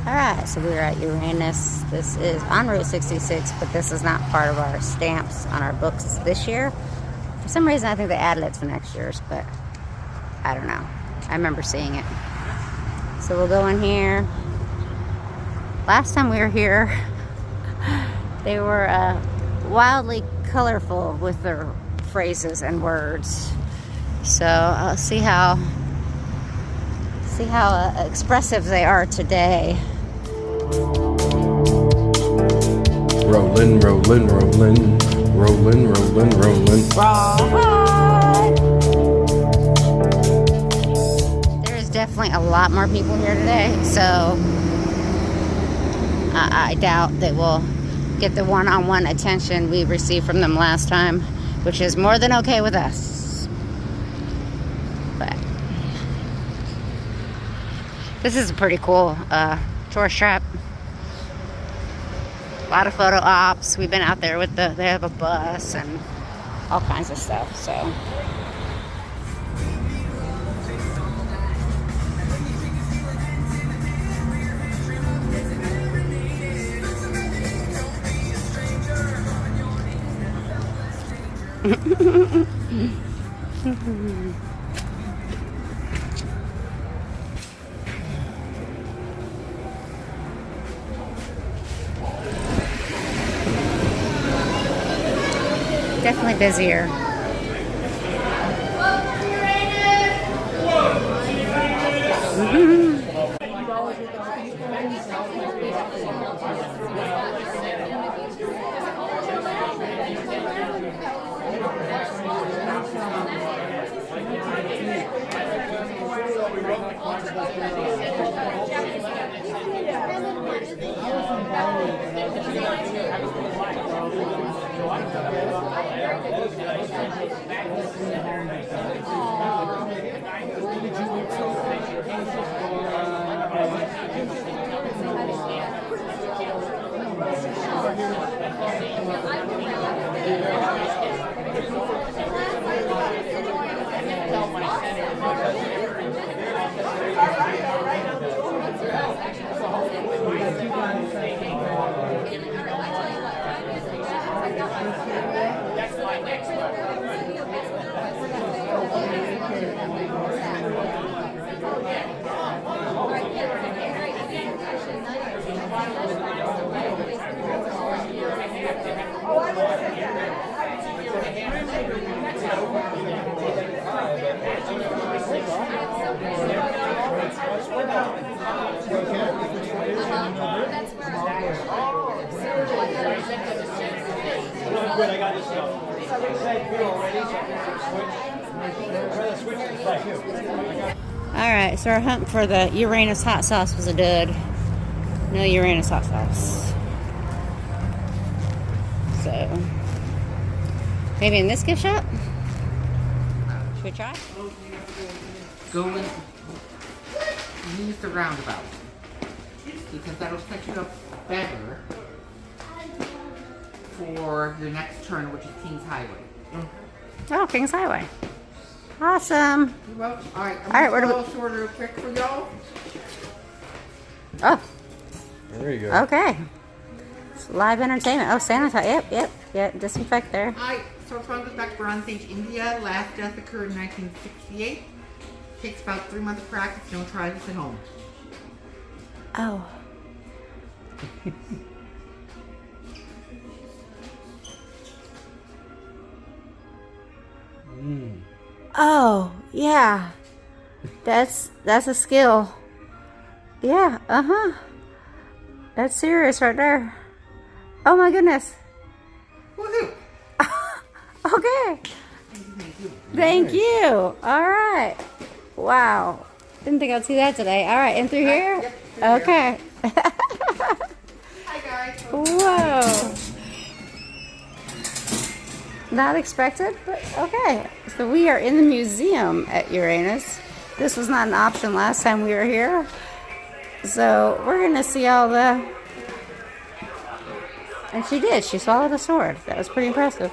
Alright, so we're at Uranus. This is on Route 66, but this is not part of our stamps on our books this year. For some reason, I think they added it to next year's, but I don't know. I remember seeing it. So we'll go in here. Last time we were here, they were wildly colorful with their phrases and words. So I'll see how expressive they are today. Rollin', rollin', rollin', rollin', rollin', rollin'. There's definitely a lot more people here today, so I doubt that we'll get the one-on-one attention we received from them last time, which is more than okay with us. But this is a pretty cool tourist trap. A lot of photo ops. We've been out there with they have a bus and all kinds of stuff, so. Definitely busier. Alright, so our hunt for the Uranus hot sauce was a dud. No Uranus hot sauce. So, maybe in this gift shop? Should we try? Go and use the roundabout, because that'll set you up better for the next turn, which is Kings Highway. Oh, Kings Highway. Awesome. Well, alright, Where do we... short real quick for y'all. Oh. There you go. Okay. It's live entertainment. Oh, sanitize. Yep. Disinfect there. Alright, so from goes back to Bronze Age India. Last death occurred in 1968. Takes about 3 months of practice. Don't try this at home. Oh. Oh, yeah. That's a skill. Yeah, That's serious right there. Oh my goodness. Woohoo! Okay. Thank you. All right. Wow. Didn't think I'd see that today. All right, in through here? Yep, through Okay. Hi guys. Whoa. Not expected, but okay. So we are in the museum at Uranus. This was not an option last time we were here. So we're going to see all the... And she did. She swallowed a sword. That was pretty impressive.